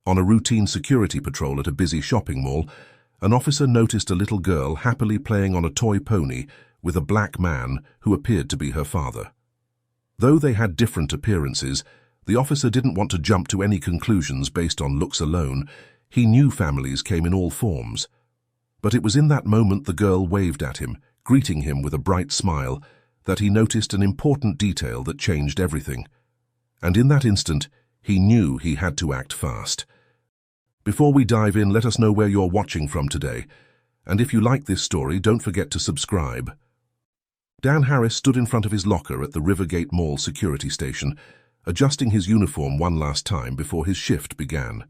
On a routine security patrol at a busy shopping mall, an officer noticed a little girl happily playing on a toy pony with a black man who appeared to be her father. Though they had different appearances, the officer didn't want to jump to any conclusions based on looks alone. He knew families came in all forms. But it was in that moment the girl waved at him, greeting him with a bright smile, that he noticed an important detail that changed everything. And in that instant, he knew he had to act fast. Before we dive in, let us know where you're watching from today. And if you like this story, don't forget to subscribe. Dan Harris stood in front of his locker at the Rivergate Mall security station, adjusting his uniform one last time before his shift began.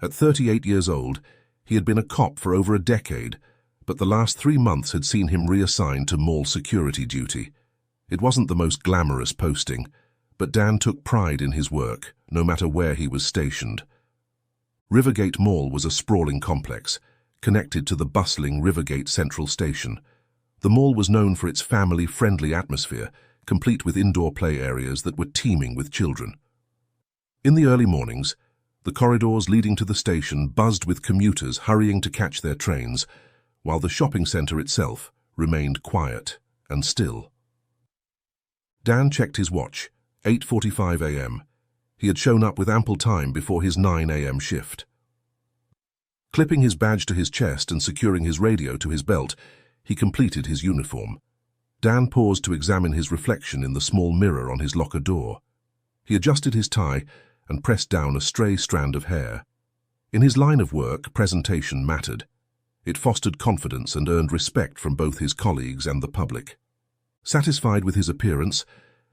At 38 years old, he had been a cop for over a decade, but the last 3 months had seen him reassigned to mall security duty. It wasn't the most glamorous posting, but Dan took pride in his work, no matter where he was stationed. Rivergate Mall was a sprawling complex, connected to the bustling Rivergate Central Station. The mall was known for its family-friendly atmosphere, complete with indoor play areas that were teeming with children. In the early mornings, the corridors leading to the station buzzed with commuters hurrying to catch their trains, while the shopping center itself remained quiet and still. Dan checked his watch, 8:45 a.m. He had shown up with ample time before his 9 a.m. shift. Clipping his badge to his chest and securing his radio to his belt, he completed his uniform. Dan paused to examine his reflection in the small mirror on his locker door. He adjusted his tie and pressed down a stray strand of hair. In his line of work, presentation mattered. It fostered confidence and earned respect from both his colleagues and the public. Satisfied with his appearance,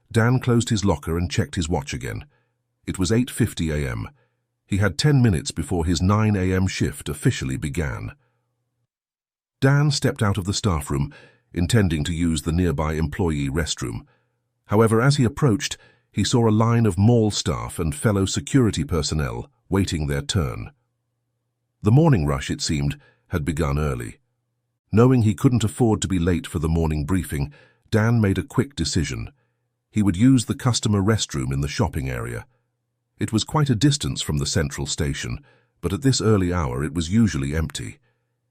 Dan closed his locker and checked his watch again. It was 8:50 a.m. He had 10 minutes before his 9 a.m. shift officially began. Dan stepped out of the staff room, intending to use the nearby employee restroom. However, as he approached, he saw a line of mall staff and fellow security personnel waiting their turn. The morning rush, it seemed, had begun early. Knowing he couldn't afford to be late for the morning briefing, Dan made a quick decision. He would use the customer restroom in the shopping area. It was quite a distance from the central station, but at this early hour it was usually empty.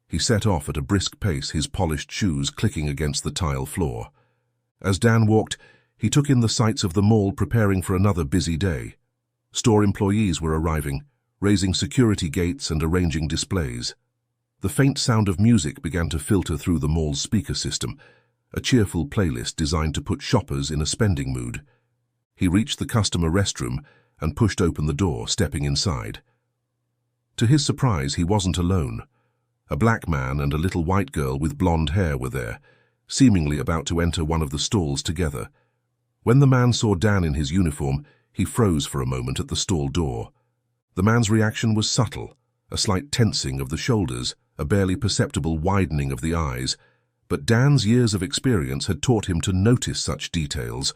He set off at a brisk pace, his polished shoes clicking against the tile floor. As Dan walked, he took in the sights of the mall, preparing for another busy day. Store employees were arriving, raising security gates and arranging displays. The faint sound of music began to filter through the mall's speaker system, a cheerful playlist designed to put shoppers in a spending mood. He reached the customer restroom and pushed open the door, stepping inside. To his surprise, he wasn't alone. A black man and a little white girl with blonde hair were there, seemingly about to enter one of the stalls together. When the man saw Dan in his uniform, he froze for a moment at the stall door. The man's reaction was subtle, a slight tensing of the shoulders, a barely perceptible widening of the eyes, but Dan's years of experience had taught him to notice such details.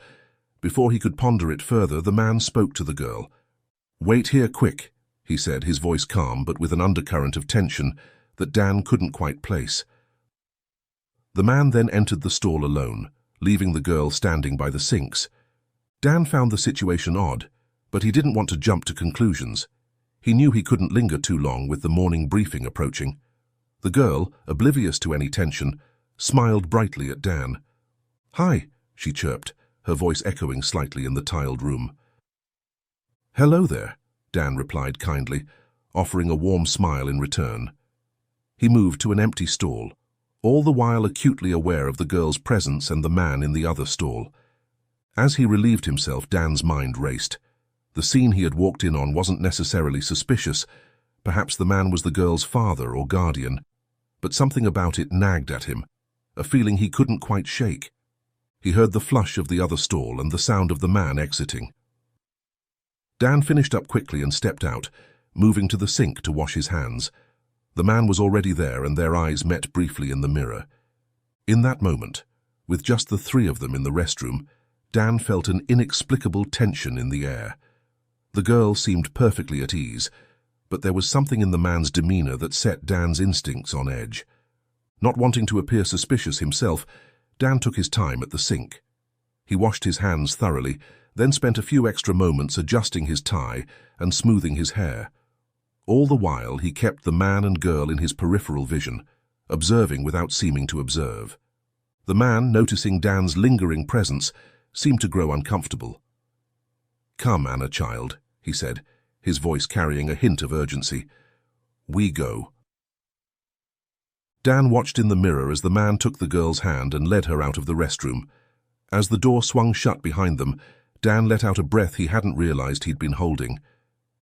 Before he could ponder it further, the man spoke to the girl. "Wait here, quick," he said, his voice calm but with an undercurrent of tension that Dan couldn't quite place. The man then entered the stall alone, leaving the girl standing by the sinks. Dan found the situation odd, but he didn't want to jump to conclusions. He knew he couldn't linger too long with the morning briefing approaching. The girl, oblivious to any tension, smiled brightly at Dan. "Hi," she chirped, her voice echoing slightly in the tiled room. "Hello there," Dan replied kindly, offering a warm smile in return. He moved to an empty stall, all the while acutely aware of the girl's presence and the man in the other stall. As he relieved himself, Dan's mind raced. The scene he had walked in on wasn't necessarily suspicious. Perhaps the man was the girl's father or guardian. But something about it nagged at him, a feeling he couldn't quite shake. He heard the flush of the other stall and the sound of the man exiting. Dan finished up quickly and stepped out, moving to the sink to wash his hands. The man was already there, and their eyes met briefly in the mirror. In that moment, with just the three of them in the restroom, Dan felt an inexplicable tension in the air. The girl seemed perfectly at ease, but there was something in the man's demeanor that set Dan's instincts on edge. Not wanting to appear suspicious himself, Dan took his time at the sink. He washed his hands thoroughly, then spent a few extra moments adjusting his tie and smoothing his hair. All the while, he kept the man and girl in his peripheral vision, observing without seeming to observe. The man, noticing Dan's lingering presence, seemed to grow uncomfortable. "Come, Anna, child," he said, his voice carrying a hint of urgency. "We go." Dan watched in the mirror as the man took the girl's hand and led her out of the restroom. As the door swung shut behind them, Dan let out a breath he hadn't realized he'd been holding.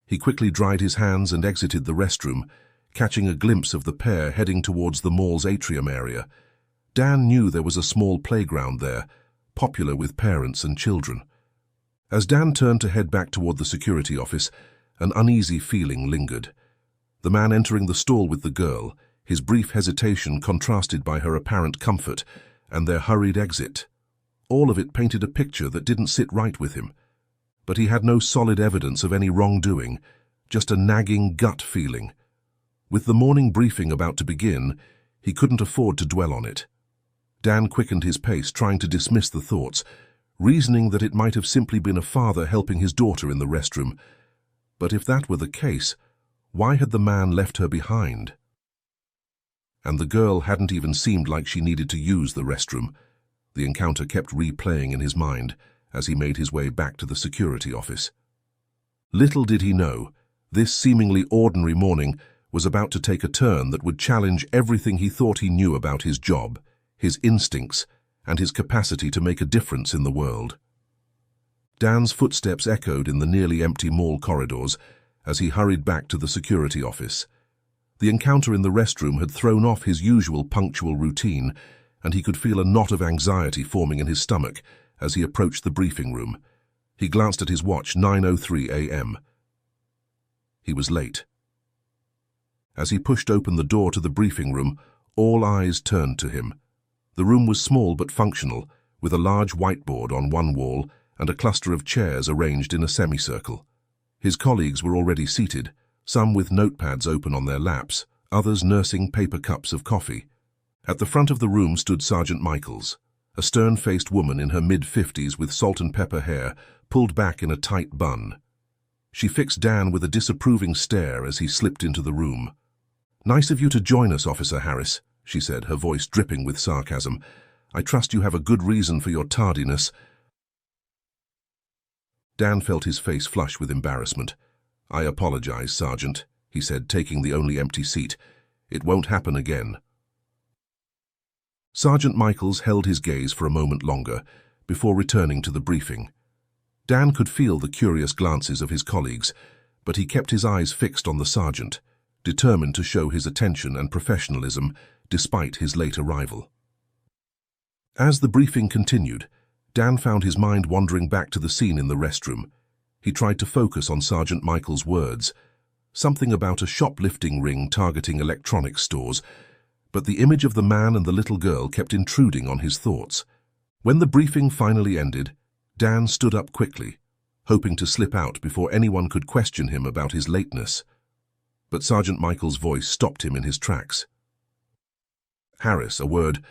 He quickly dried his hands and exited the restroom, catching a glimpse of the pair heading towards the mall's atrium area. Dan knew there was a small playground there, popular with parents and children. As Dan turned to head back toward the security office, an uneasy feeling lingered. The man entering the stall with the girl, his brief hesitation contrasted by her apparent comfort, and their hurried exit. All of it painted a picture that didn't sit right with him. But he had no solid evidence of any wrongdoing, just a nagging gut feeling. With the morning briefing about to begin, he couldn't afford to dwell on it. Dan quickened his pace, trying to dismiss the thoughts, reasoning that it might have simply been a father helping his daughter in the restroom. But if that were the case, why had the man left her behind? And the girl hadn't even seemed like she needed to use the restroom. The encounter kept replaying in his mind as he made his way back to the security office. Little did he know, this seemingly ordinary morning was about to take a turn that would challenge everything he thought he knew about his job, his instincts, and his capacity to make a difference in the world. Dan's footsteps echoed in the nearly empty mall corridors as he hurried back to the security office. The encounter in the restroom had thrown off his usual punctual routine, and he could feel a knot of anxiety forming in his stomach as he approached the briefing room. He glanced at his watch, 9:03 a.m. He was late. As he pushed open the door to the briefing room, all eyes turned to him. The room was small but functional, with a large whiteboard on one wall and a cluster of chairs arranged in a semicircle. His colleagues were already seated, some with notepads open on their laps, others nursing paper cups of coffee. At the front of the room stood Sergeant Michaels, a stern-faced woman in her mid-50s with salt and pepper hair pulled back in a tight bun. She fixed Dan with a disapproving stare as he slipped into the room. "Nice of you to join us, Officer Harris," she said, her voice dripping with sarcasm. "I trust you have a good reason for your tardiness." Dan felt his face flush with embarrassment. "I apologize, Sergeant," he said, taking the only empty seat. "It won't happen again." Sergeant Michaels held his gaze for a moment longer before returning to the briefing. Dan could feel the curious glances of his colleagues, but he kept his eyes fixed on the sergeant, determined to show his attention and professionalism despite his late arrival. As the briefing continued, Dan found his mind wandering back to the scene in the restroom. He tried to focus on Sergeant Michaels' words, something about a shoplifting ring targeting electronics stores, but the image of the man and the little girl kept intruding on his thoughts. When the briefing finally ended, Dan stood up quickly, hoping to slip out before anyone could question him about his lateness. But Sergeant Michaels' voice stopped him in his tracks. "Harris, a word."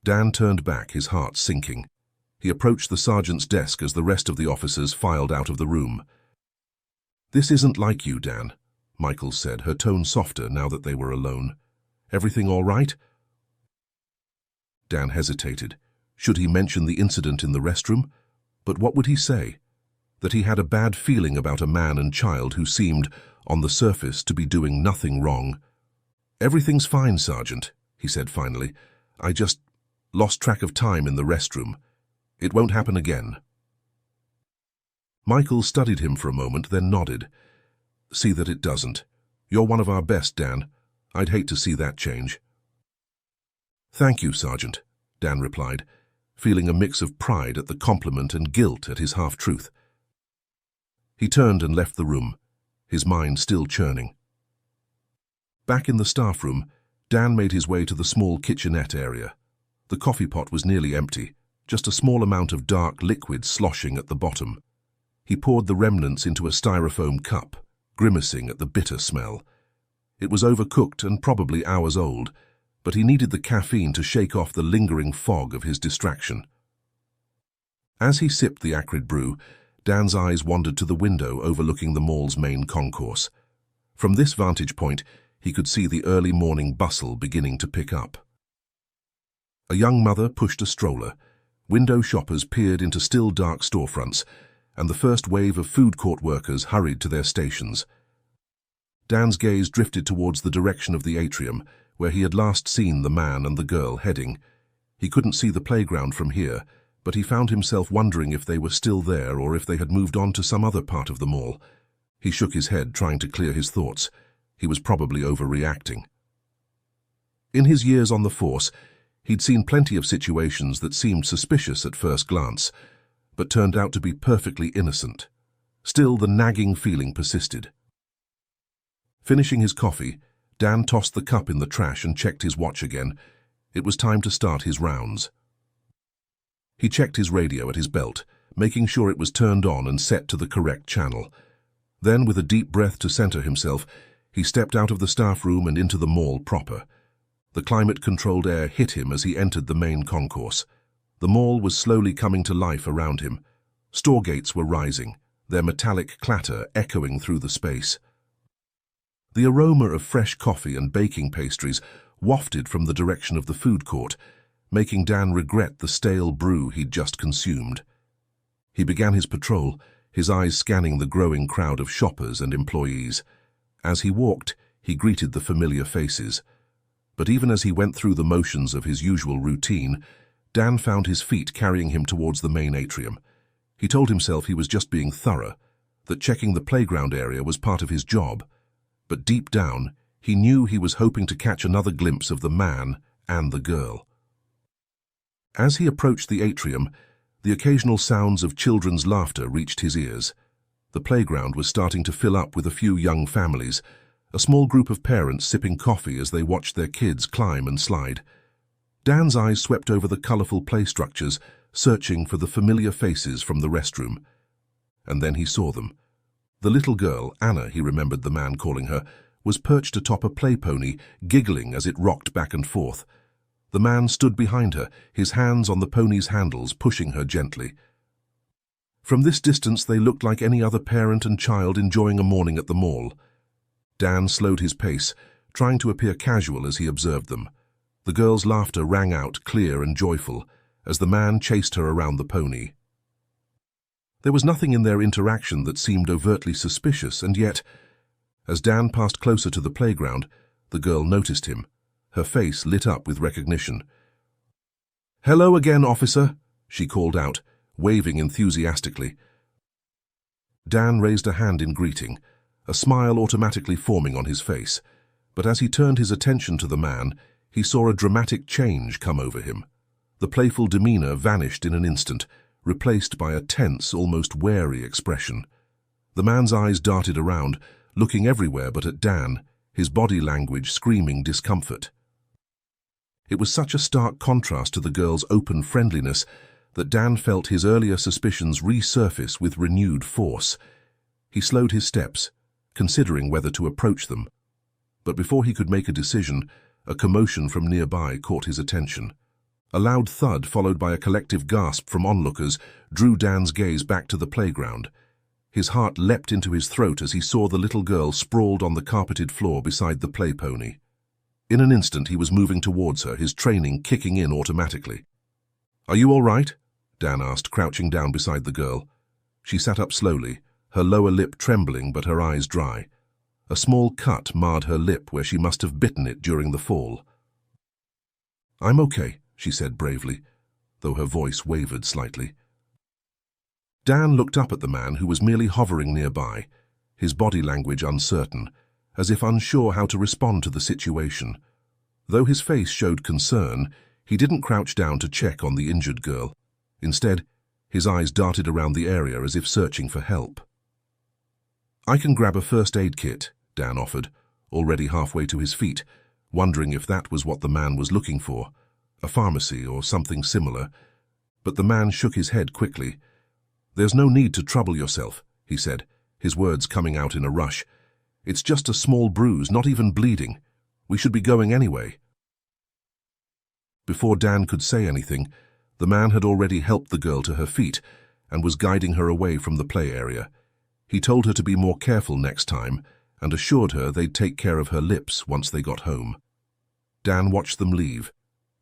Dan turned back, his heart sinking. He approached the sergeant's desk as the rest of the officers filed out of the room. "This isn't like you, Dan," Michaels said, her tone softer now that they were alone. "Everything all right?" Dan hesitated. Should he mention the incident in the restroom? But what would he say? That he had a bad feeling about a man and child who seemed, on the surface, to be doing nothing wrong. "Everything's fine, Sergeant," he said finally. "I just lost track of time in the restroom. It won't happen again." Michael studied him for a moment, then nodded. "See that it doesn't. You're one of our best, Dan. I'd hate to see that change." "Thank you, Sergeant," Dan replied, feeling a mix of pride at the compliment and guilt at his half-truth. He turned and left the room, his mind still churning. Back in the staff room, Dan made his way to the small kitchenette area. The coffee pot was nearly empty, just a small amount of dark liquid sloshing at the bottom. He poured the remnants into a styrofoam cup, grimacing at the bitter smell. It was overcooked and probably hours old, but he needed the caffeine to shake off the lingering fog of his distraction. As he sipped the acrid brew, Dan's eyes wandered to the window overlooking the mall's main concourse. From this vantage point, he could see the early morning bustle beginning to pick up. A young mother pushed a stroller. Window shoppers peered into still dark storefronts, and the first wave of food court workers hurried to their stations. Dan's gaze drifted towards the direction of the atrium, where he had last seen the man and the girl heading. He couldn't see the playground from here, but he found himself wondering if they were still there or if they had moved on to some other part of the mall. He shook his head, trying to clear his thoughts. He was probably overreacting. In his years on the force, he'd seen plenty of situations that seemed suspicious at first glance, but turned out to be perfectly innocent. Still, the nagging feeling persisted. Finishing his coffee, Dan tossed the cup in the trash and checked his watch again. It was time to start his rounds. He checked his radio at his belt, making sure it was turned on and set to the correct channel. Then, with a deep breath to center himself, he stepped out of the staff room and into the mall proper. The climate-controlled air hit him as he entered the main concourse. The mall was slowly coming to life around him. Store gates were rising, their metallic clatter echoing through the space. The aroma of fresh coffee and baking pastries wafted from the direction of the food court, making Dan regret the stale brew he'd just consumed. He began his patrol, his eyes scanning the growing crowd of shoppers and employees. As he walked, he greeted the familiar faces. But even as he went through the motions of his usual routine, Dan found his feet carrying him towards the main atrium. He told himself he was just being thorough, that checking the playground area was part of his job. But deep down, he knew he was hoping to catch another glimpse of the man and the girl. As he approached the atrium, the occasional sounds of children's laughter reached his ears. The playground was starting to fill up with a few young families, a small group of parents sipping coffee as they watched their kids climb and slide. Dan's eyes swept over the colorful play structures, searching for the familiar faces from the restroom. And then he saw them. The little girl, Anna, he remembered the man calling her, was perched atop a play pony, giggling as it rocked back and forth. The man stood behind her, his hands on the pony's handles, pushing her gently. From this distance, they looked like any other parent and child enjoying a morning at the mall. Dan slowed his pace, trying to appear casual as he observed them. The girl's laughter rang out, clear and joyful, as the man chased her around the pony. There was nothing in their interaction that seemed overtly suspicious, and yet, as Dan passed closer to the playground, the girl noticed him. Her face lit up with recognition. "Hello again, officer," she called out, waving enthusiastically. Dan raised a hand in greeting, a smile automatically forming on his face. But as he turned his attention to the man, he saw a dramatic change come over him. The playful demeanor vanished in an instant, replaced by a tense, almost wary expression. The man's eyes darted around, looking everywhere but at Dan, his body language screaming discomfort. It was such a stark contrast to the girl's open friendliness that Dan felt his earlier suspicions resurface with renewed force. He slowed his steps, considering whether to approach them. But before he could make a decision, a commotion from nearby caught his attention. A loud thud, followed by a collective gasp from onlookers, drew Dan's gaze back to the playground. His heart leapt into his throat as he saw the little girl sprawled on the carpeted floor beside the play pony. In an instant, he was moving towards her, his training kicking in automatically. "Are you all right?" Dan asked, crouching down beside the girl. She sat up slowly, her lower lip trembling but her eyes dry. A small cut marred her lip where she must have bitten it during the fall. "I'm okay," she said bravely, though her voice wavered slightly. Dan looked up at the man who was merely hovering nearby, his body language uncertain, as if unsure how to respond to the situation. Though his face showed concern, he didn't crouch down to check on the injured girl. Instead, his eyes darted around the area as if searching for help. "I can grab a first aid kit," Dan offered, already halfway to his feet, wondering if that was what the man was looking for, a pharmacy or something similar. But the man shook his head quickly. "There's no need to trouble yourself," he said, his words coming out in a rush. "It's just a small bruise, not even bleeding. We should be going anyway." Before Dan could say anything, the man had already helped the girl to her feet and was guiding her away from the play area. He told her to be more careful next time, and assured her they'd take care of her lips once they got home. Dan watched them leave,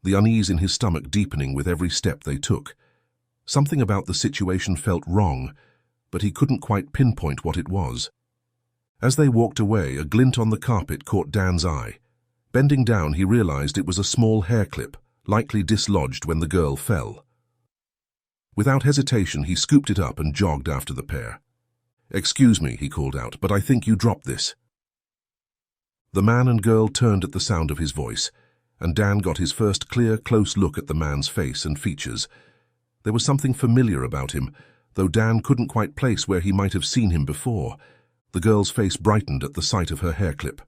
the unease in his stomach deepening with every step they took. Something about the situation felt wrong, but he couldn't quite pinpoint what it was. As they walked away, a glint on the carpet caught Dan's eye. Bending down, he realized it was a small hair clip, likely dislodged when the girl fell. Without hesitation, he scooped it up and jogged after the pair. "Excuse me," he called out, "but I think you dropped this." The man and girl turned at the sound of his voice, and Dan got his first clear, close look at the man's face and features. There was something familiar about him, though Dan couldn't quite place where he might have seen him before. The girl's face brightened at the sight of her hair clip.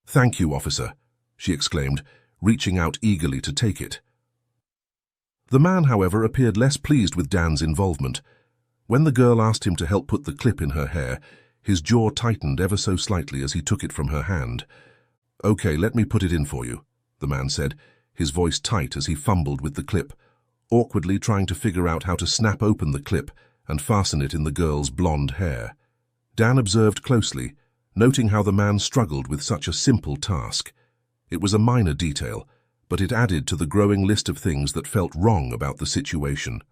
"Thank you, officer," she exclaimed, reaching out eagerly to take it. The man, however, appeared less pleased with Dan's involvement. When the girl asked him to help put the clip in her hair, his jaw tightened ever so slightly as he took it from her hand. "Okay, let me put it in for you," the man said, his voice tight as he fumbled with the clip, awkwardly trying to figure out how to snap open the clip and fasten it in the girl's blonde hair. Dan observed closely, noting how the man struggled with such a simple task. It was a minor detail, but it added to the growing list of things that felt wrong about the situation.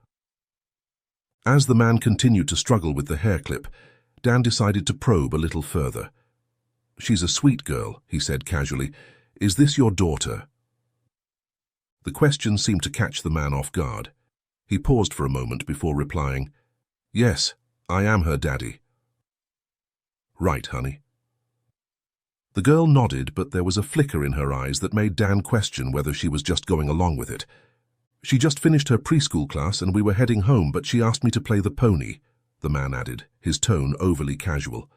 As the man continued to struggle with the hair clip, Dan decided to probe a little further. "She's a sweet girl," he said casually. "Is this your daughter?" The question seemed to catch the man off guard. He paused for a moment before replying, "Yes, I am her daddy." "Right, honey." The girl nodded, but there was a flicker in her eyes that made Dan question whether she was just going along with it. "She just finished her preschool class and we were heading home, but she asked me to play the pony," the man added, his tone overly casual.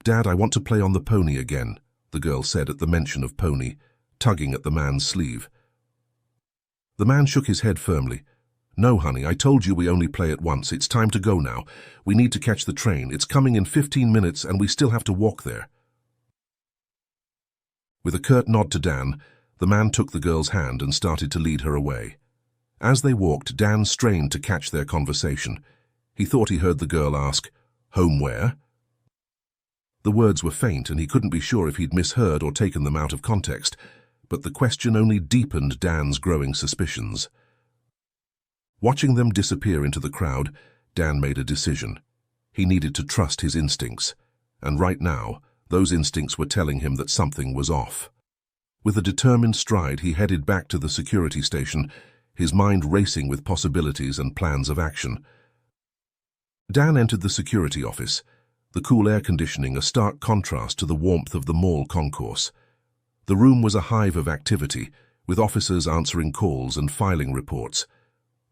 "Dad, I want to play on the pony again," the girl said at the mention of pony, tugging at the man's sleeve. The man shook his head firmly. "No, honey, I told you we only play it once. It's time to go now. We need to catch the train. It's coming in 15 minutes and we still have to walk there." With a curt nod to Dan, the man took the girl's hand and started to lead her away. As they walked, Dan strained to catch their conversation. He thought he heard the girl ask, "Home where?" The words were faint and he couldn't be sure if he'd misheard or taken them out of context, but the question only deepened Dan's growing suspicions. Watching them disappear into the crowd, Dan made a decision. He needed to trust his instincts, and right now, those instincts were telling him that something was off. With a determined stride, he headed back to the security station, his mind racing with possibilities and plans of action. Dan entered the security office, the cool air conditioning a stark contrast to the warmth of the mall concourse. The room was a hive of activity, with officers answering calls and filing reports.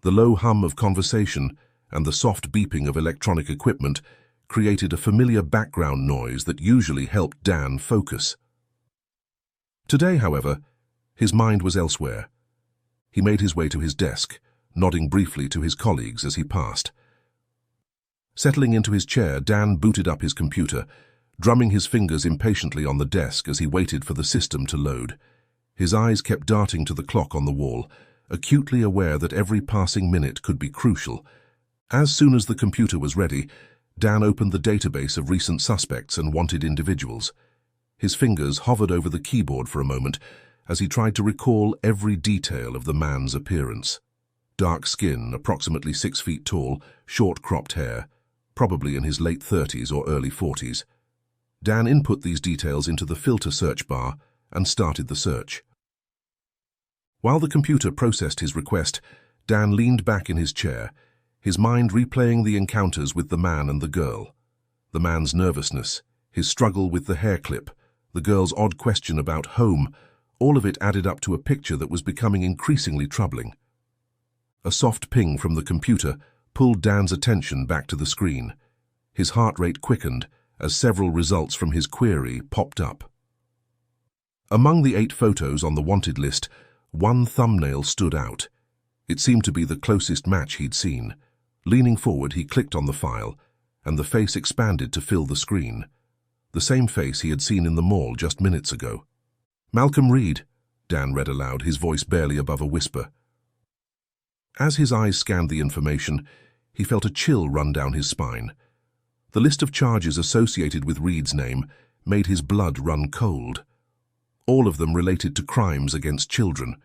The low hum of conversation and the soft beeping of electronic equipment created a familiar background noise that usually helped Dan focus. Today, however, his mind was elsewhere. He made his way to his desk, nodding briefly to his colleagues as he passed. Settling into his chair, Dan booted up his computer, drumming his fingers impatiently on the desk as he waited for the system to load. His eyes kept darting to the clock on the wall, acutely aware that every passing minute could be crucial. As soon as the computer was ready, Dan opened the database of recent suspects and wanted individuals. His fingers hovered over the keyboard for a moment as he tried to recall every detail of the man's appearance. Dark skin, approximately 6 feet tall, short cropped hair, probably in his late 30s or early 40s. Dan input these details into the filter search bar and started the search. While the computer processed his request, Dan leaned back in his chair, his mind replaying the encounters with the man and the girl. The man's nervousness, his struggle with the hair clip, the girl's odd question about home, all of it added up to a picture that was becoming increasingly troubling. A soft ping from the computer pulled Dan's attention back to the screen. His heart rate quickened as several results from his query popped up. Among the 8 photos on the wanted list, one thumbnail stood out. It seemed to be the closest match he'd seen. Leaning forward, he clicked on the file, and the face expanded to fill the screen. The same face he had seen in the mall just minutes ago. "Malcolm Reed," Dan read aloud, his voice barely above a whisper. As his eyes scanned the information, he felt a chill run down his spine. The list of charges associated with Reed's name made his blood run cold. All of them related to crimes against children.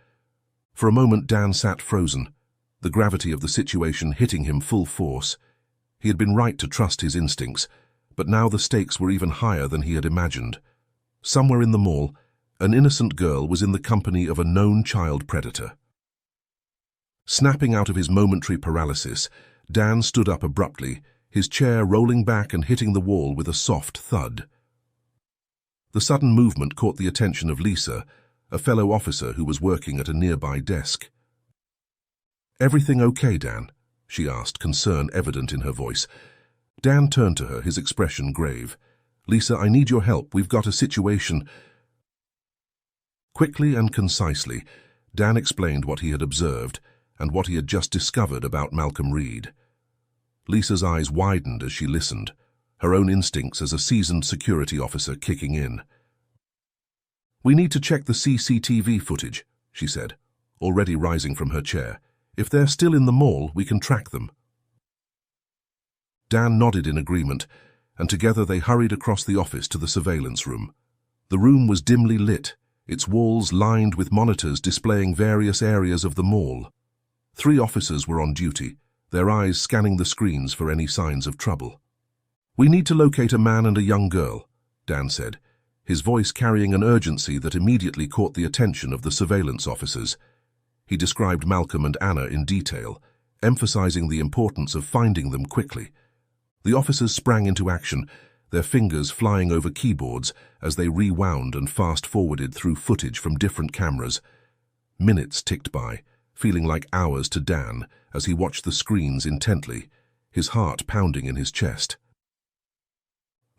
For a moment, Dan sat frozen, the gravity of the situation hitting him full force. He had been right to trust his instincts, but now the stakes were even higher than he had imagined. Somewhere in the mall, an innocent girl was in the company of a known child predator. Snapping out of his momentary paralysis, Dan stood up abruptly, his chair rolling back and hitting the wall with a soft thud. The sudden movement caught the attention of Lisa, a fellow officer who was working at a nearby desk. "Everything okay, Dan?" she asked, concern evident in her voice. Dan turned to her, his expression grave. "Lisa, I need your help. We've got a situation." Quickly and concisely, Dan explained what he had observed and what he had just discovered about Malcolm Reed. Lisa's eyes widened as she listened, her own instincts as a seasoned security officer kicking in. "We need to check the CCTV footage," she said, already rising from her chair. "If they're still in the mall, we can track them." Dan nodded in agreement, and together they hurried across the office to the surveillance room. The room was dimly lit, its walls lined with monitors displaying various areas of the mall. 3 officers were on duty, their eyes scanning the screens for any signs of trouble. "We need to locate a man and a young girl," Dan said, his voice carrying an urgency that immediately caught the attention of the surveillance officers. He described Malcolm and Anna in detail, emphasizing the importance of finding them quickly. The officers sprang into action, their fingers flying over keyboards as they rewound and fast-forwarded through footage from different cameras. Minutes ticked by, feeling like hours to Dan as he watched the screens intently, his heart pounding in his chest.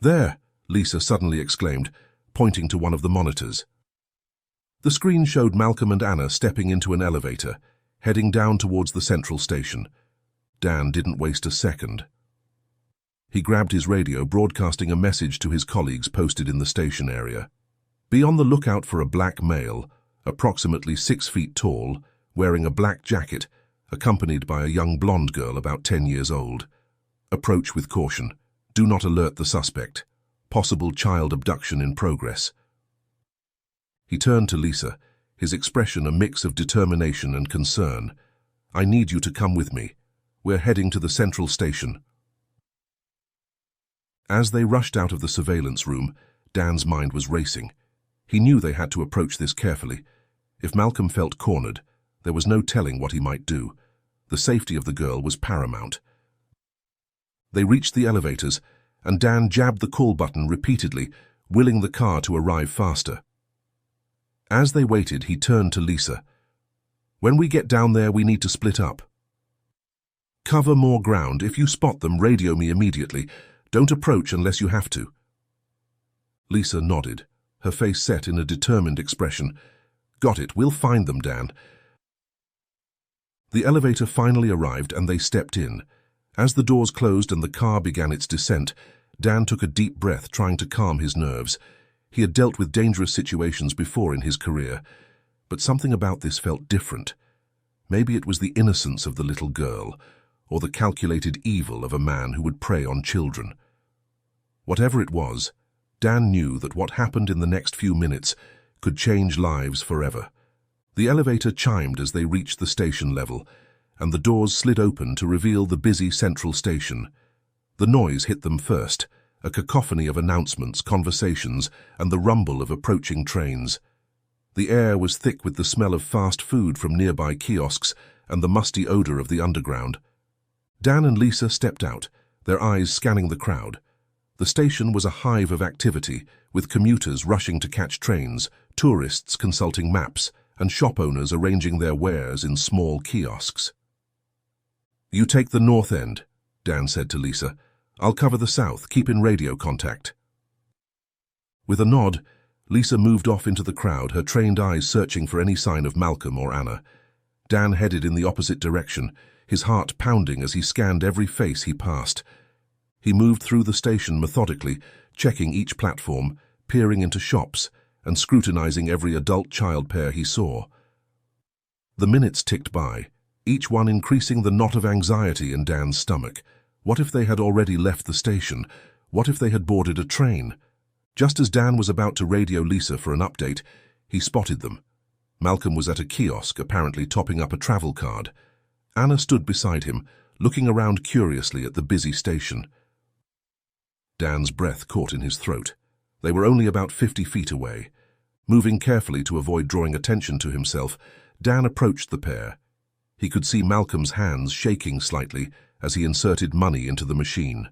"There!" Lisa suddenly exclaimed, pointing to one of the monitors. The screen showed Malcolm and Anna stepping into an elevator, heading down towards the central station. Dan didn't waste a second. He grabbed his radio, broadcasting a message to his colleagues posted in the station area. "Be on the lookout for a black male, approximately 6 feet tall, wearing a black jacket, accompanied by a young blonde girl about 10 years old. Approach with caution. Do not alert the suspect. Possible child abduction in progress." He turned to Lisa, his expression a mix of determination and concern. "I need you to come with me. We're heading to the central station." As they rushed out of the surveillance room, Dan's mind was racing. He knew they had to approach this carefully. If Malcolm felt cornered, there was no telling what he might do. The safety of the girl was paramount. They reached the elevators, and Dan jabbed the call button repeatedly, willing the car to arrive faster. As they waited, he turned to Lisa. "When we get down there, we need to split up. Cover more ground. If you spot them, radio me immediately. Don't approach unless you have to." Lisa nodded, her face set in a determined expression. "Got it. We'll find them, Dan." The elevator finally arrived and they stepped in. As the doors closed and the car began its descent, Dan took a deep breath, trying to calm his nerves. He had dealt with dangerous situations before in his career, but something about this felt different. Maybe it was the innocence of the little girl, or the calculated evil of a man who would prey on children. Whatever it was, Dan knew that what happened in the next few minutes could change lives forever. The elevator chimed as they reached the station level, and the doors slid open to reveal the busy central station. The noise hit them first, a cacophony of announcements, conversations, and the rumble of approaching trains. The air was thick with the smell of fast food from nearby kiosks and the musty odor of the underground. Dan and Lisa stepped out, their eyes scanning the crowd. The station was a hive of activity, with commuters rushing to catch trains, tourists consulting maps, and shop owners arranging their wares in small kiosks. "You take the north end," Dan said to Lisa. "I'll cover the south. Keep in radio contact." With a nod, Lisa moved off into the crowd, her trained eyes searching for any sign of Malcolm or Anna. Dan headed in the opposite direction, his heart pounding as he scanned every face he passed. He moved through the station methodically, checking each platform, peering into shops, and scrutinizing every adult-child pair he saw. The minutes ticked by, each one increasing the knot of anxiety in Dan's stomach. What if they had already left the station? What if they had boarded a train? Just as Dan was about to radio Lisa for an update, he spotted them. Malcolm was at a kiosk, apparently topping up a travel card. Anna stood beside him, looking around curiously at the busy station. Dan's breath caught in his throat. They were only about 50 feet away. Moving carefully to avoid drawing attention to himself, Dan approached the pair. He could see Malcolm's hands shaking slightly as he inserted money into the machine.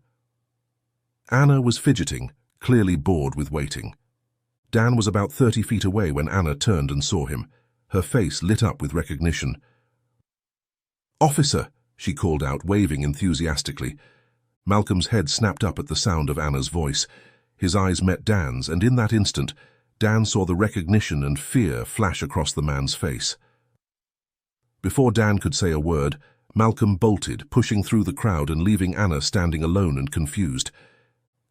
Anna was fidgeting, clearly bored with waiting. Dan was about 30 feet away when Anna turned and saw him. Her face lit up with recognition. "Officer!" she called out, waving enthusiastically. Malcolm's head snapped up at the sound of Anna's voice. His eyes met Dan's, and in that instant, Dan saw the recognition and fear flash across the man's face. Before Dan could say a word, Malcolm bolted, pushing through the crowd and leaving Anna standing alone and confused.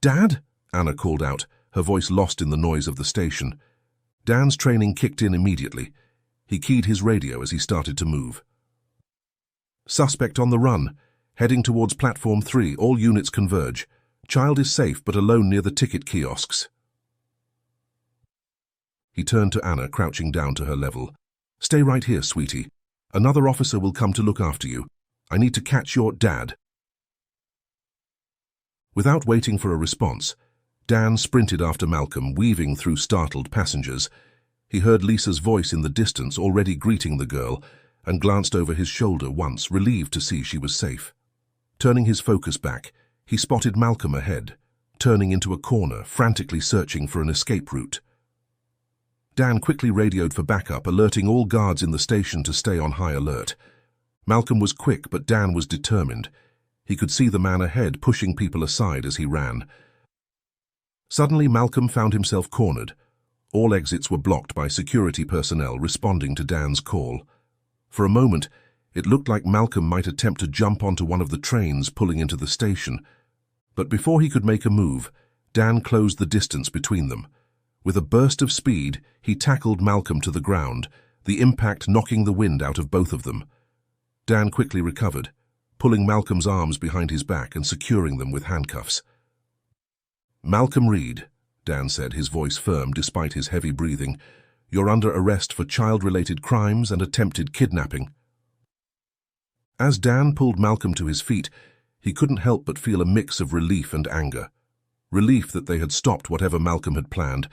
"Dad?" Anna called out, her voice lost in the noise of the station. Dan's training kicked in immediately. He keyed his radio as he started to move. "Suspect on the run. Heading towards platform 3. All units converge. Child is safe but alone near the ticket kiosks." He turned to Anna, crouching down to her level. "Stay right here, sweetie. Another officer will come to look after you. I need to catch your dad." Without waiting for a response, Dan sprinted after Malcolm, weaving through startled passengers. He heard Lisa's voice in the distance, already greeting the girl, and glanced over his shoulder once, relieved to see she was safe. Turning his focus back, he spotted Malcolm ahead, turning into a corner, frantically searching for an escape route. Dan quickly radioed for backup, alerting all guards in the station to stay on high alert. Malcolm was quick, but Dan was determined. He could see the man ahead pushing people aside as he ran. Suddenly, Malcolm found himself cornered. All exits were blocked by security personnel responding to Dan's call. For a moment, it looked like Malcolm might attempt to jump onto one of the trains pulling into the station. But before he could make a move, Dan closed the distance between them. With a burst of speed, he tackled Malcolm to the ground, the impact knocking the wind out of both of them. Dan quickly recovered, pulling Malcolm's arms behind his back and securing them with handcuffs. "Malcolm Reed," Dan said, his voice firm despite his heavy breathing, "you're under arrest for child-related crimes and attempted kidnapping." As Dan pulled Malcolm to his feet, he couldn't help but feel a mix of relief and anger. Relief that they had stopped whatever Malcolm had planned,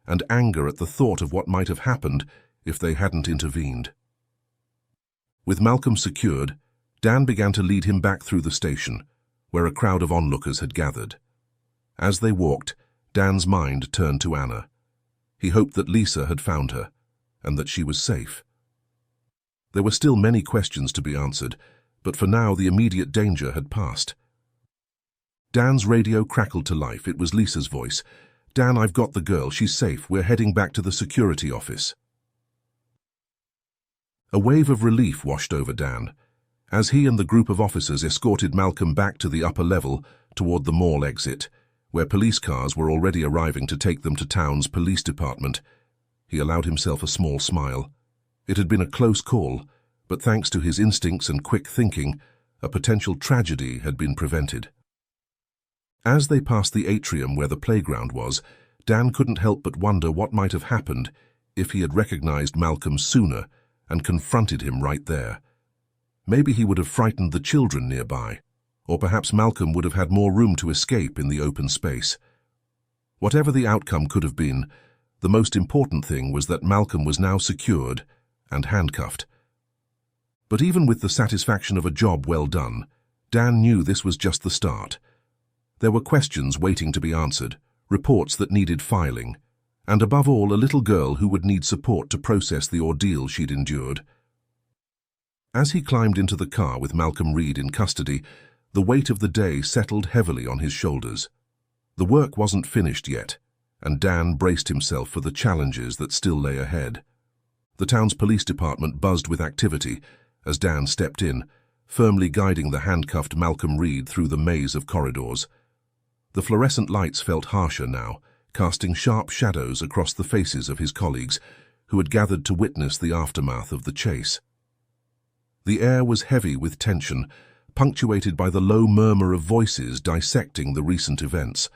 and anger at the thought of what might have happened if they hadn't intervened. With Malcolm secured, Dan began to lead him back through the station, where a crowd of onlookers had gathered. As they walked, Dan's mind turned to Anna. He hoped that Lisa had found her, and that she was safe. There were still many questions to be answered, but for now the immediate danger had passed. Dan's radio crackled to life. It was Lisa's voice. "Dan, I've got the girl. She's safe. We're heading back to the security office." A wave of relief washed over Dan, as he and the group of officers escorted Malcolm back to the upper level toward the mall exit, where police cars were already arriving to take them to town's police department. He allowed himself a small smile. It had been a close call, but thanks to his instincts and quick thinking, a potential tragedy had been prevented. As they passed the atrium where the playground was, Dan couldn't help but wonder what might have happened if he had recognized Malcolm sooner and confronted him right there. Maybe he would have frightened the children nearby, or perhaps Malcolm would have had more room to escape in the open space. Whatever the outcome could have been, the most important thing was that Malcolm was now secured and handcuffed. But even with the satisfaction of a job well done, Dan knew this was just the start. There were questions waiting to be answered, reports that needed filing, and above all, a little girl who would need support to process the ordeal she'd endured. As he climbed into the car with Malcolm Reed in custody, the weight of the day settled heavily on his shoulders. The work wasn't finished yet, and Dan braced himself for the challenges that still lay ahead. The town's police department buzzed with activity as Dan stepped in, firmly guiding the handcuffed Malcolm Reed through the maze of corridors. The fluorescent lights felt harsher now, casting sharp shadows across the faces of his colleagues, who had gathered to witness the aftermath of the chase. The air was heavy with tension, punctuated by the low murmur of voices dissecting the recent events.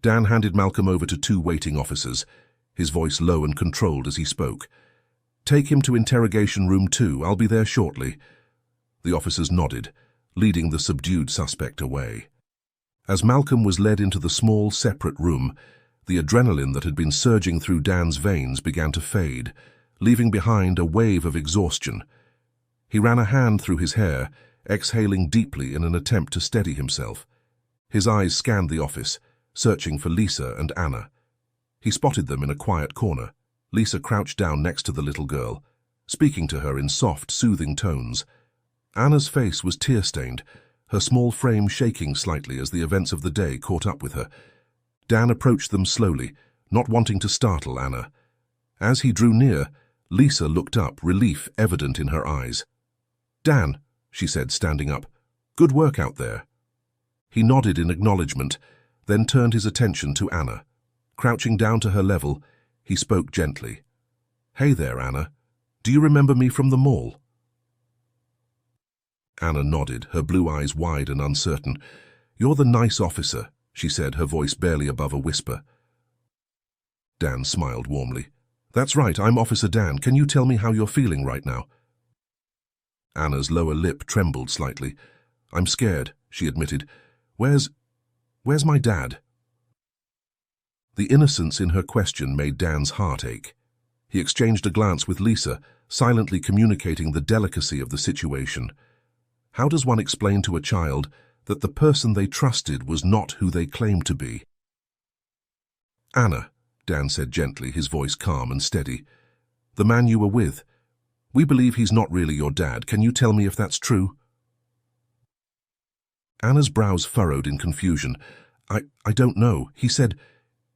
Dan handed Malcolm over to two waiting officers, his voice low and controlled as he spoke. "Take him to interrogation room 2. I'll be there shortly." The officers nodded, leading the subdued suspect away. As Malcolm was led into the small, separate room, the adrenaline that had been surging through Dan's veins began to fade, leaving behind a wave of exhaustion. He ran a hand through his hair, exhaling deeply in an attempt to steady himself. His eyes scanned the office, searching for Lisa and Anna. He spotted them in a quiet corner. Lisa crouched down next to the little girl, speaking to her in soft, soothing tones. Anna's face was tear-stained, her small frame shaking slightly as the events of the day caught up with her. Dan approached them slowly, not wanting to startle Anna. As he drew near, Lisa looked up, relief evident in her eyes. "Dan," she said, standing up, "good work out there." He nodded in acknowledgement, then turned his attention to Anna. Crouching down to her level, he spoke gently. "Hey there, Anna. Do you remember me from the mall?" Anna nodded, her blue eyes wide and uncertain. "You're the nice officer," she said, her voice barely above a whisper. Dan smiled warmly. "That's right, I'm Officer Dan. Can you tell me how you're feeling right now?" Anna's lower lip trembled slightly. "I'm scared," she admitted. Where's my dad?" The innocence in her question made Dan's heart ache. He exchanged a glance with Lisa, silently communicating the delicacy of the situation. How does one explain to a child that the person they trusted was not who they claimed to be? "Anna," Dan said gently, his voice calm and steady. "The man you were with, we believe he's not really your dad. Can you tell me if that's true?" Anna's brows furrowed in confusion. I don't know.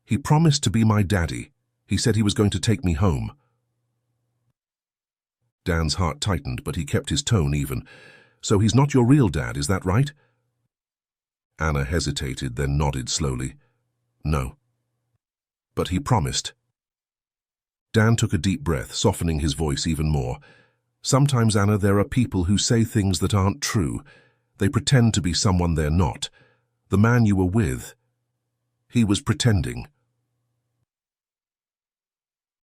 He promised to be my daddy. He said he was going to take me home." Dan's heart tightened, but he kept his tone even. "So he's not your real dad, is that right?" Anna hesitated, then nodded slowly. "No. But he promised." Dan took a deep breath, softening his voice even more. "Sometimes, Anna, there are people who say things that aren't true. They pretend to be someone they're not. The man you were with, he was pretending."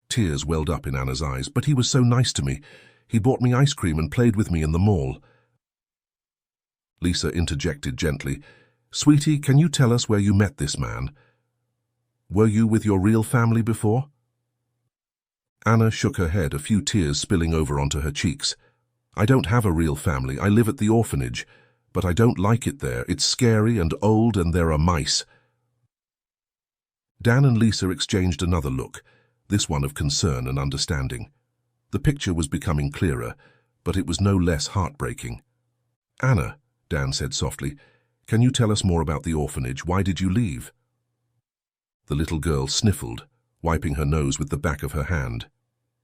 Tears welled up in Anna's eyes. "But he was so nice to me. He bought me ice cream and played with me in the mall." Lisa interjected gently. "Sweetie, can you tell us where you met this man? Were you with your real family before?" Anna shook her head, a few tears spilling over onto her cheeks. "I don't have a real family. I live at the orphanage, but I don't like it there. It's scary and old, and there are mice." Dan and Lisa exchanged another look, this one of concern and understanding. The picture was becoming clearer, but it was no less heartbreaking. "Anna," Dan said softly, "can you tell us more about the orphanage? Why did you leave?" The little girl sniffled, wiping her nose with the back of her hand.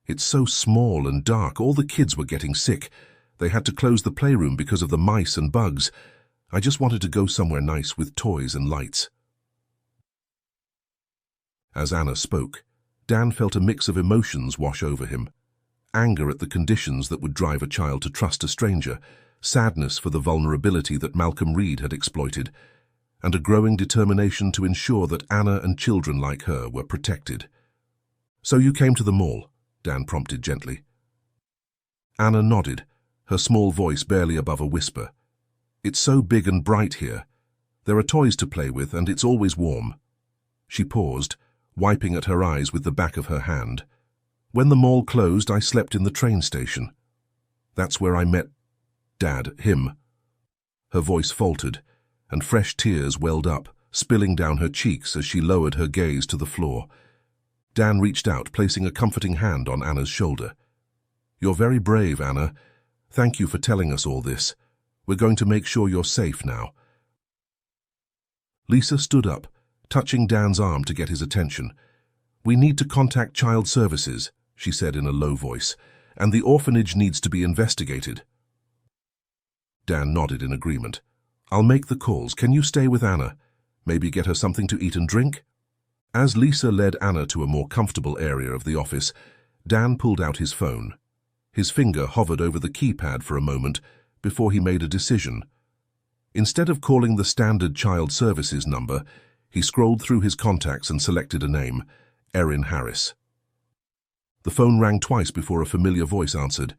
"It's so small and dark. All the kids were getting sick. They had to close the playroom because of the mice and bugs. I just wanted to go somewhere nice with toys and lights." As Anna spoke, Dan felt a mix of emotions wash over him. Anger at the conditions that would drive a child to trust a stranger, sadness for the vulnerability that Malcolm Reed had exploited, and a growing determination to ensure that Anna and children like her were protected. "So you came to the mall?" Dan prompted gently. Anna nodded, her small voice barely above a whisper. "It's so big and bright here. There are toys to play with, and it's always warm." She paused, wiping at her eyes with the back of her hand. "When the mall closed, I slept in the train station. That's where I met him." Her voice faltered, and fresh tears welled up, spilling down her cheeks as she lowered her gaze to the floor. Dan reached out, placing a comforting hand on Anna's shoulder. "You're very brave, Anna. Thank you for telling us all this. We're going to make sure you're safe now." Lisa stood up, touching Dan's arm to get his attention. "We need to contact Child Services," she said in a low voice, "and the orphanage needs to be investigated." Dan nodded in agreement. "I'll make the calls. Can you stay with Anna? Maybe get her something to eat and drink?" As Lisa led Anna to a more comfortable area of the office, Dan pulled out his phone. His finger hovered over the keypad for a moment before he made a decision. Instead of calling the standard child services number, he scrolled through his contacts and selected a name, Erin Harris. The phone rang twice before a familiar voice answered.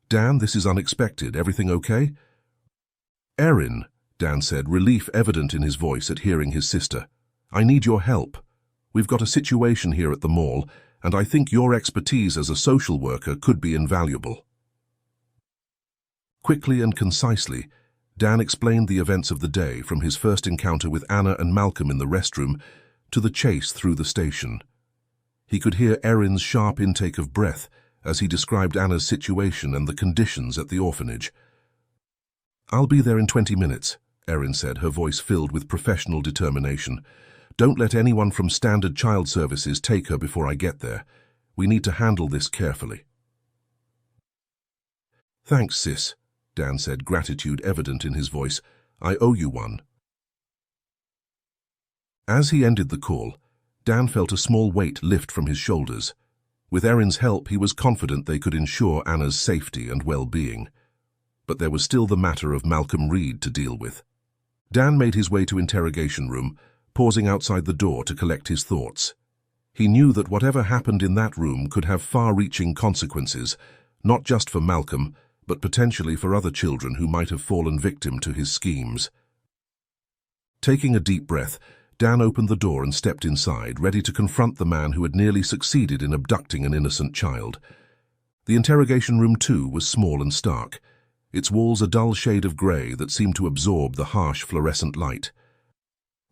"Dan, this is unexpected. Everything okay?" "Erin," Dan said, relief evident in his voice at hearing his sister. "I need your help. We've got a situation here at the mall, and I think your expertise as a social worker could be invaluable." Quickly and concisely, Dan explained the events of the day, from his first encounter with Anna and Malcolm in the restroom to the chase through the station. He could hear Erin's sharp intake of breath as he described Anna's situation and the conditions at the orphanage. "I'll be there in 20 minutes, Erin said, her voice filled with professional determination. "Don't let anyone from Standard Child Services take her before I get there. We need to handle this carefully." "Thanks, sis," Dan said, gratitude evident in his voice. "I owe you one." As he ended the call, Dan felt a small weight lift from his shoulders. With Erin's help, he was confident they could ensure Anna's safety and well-being. But there was still the matter of Malcolm Reed to deal with. Dan made his way to interrogation room, pausing outside the door to collect his thoughts. He knew that whatever happened in that room could have far-reaching consequences, not just for Malcolm, but potentially for other children who might have fallen victim to his schemes. Taking a deep breath, Dan opened the door and stepped inside, ready to confront the man who had nearly succeeded in abducting an innocent child. The interrogation room, too, was small and stark, its walls a dull shade of grey that seemed to absorb the harsh fluorescent light.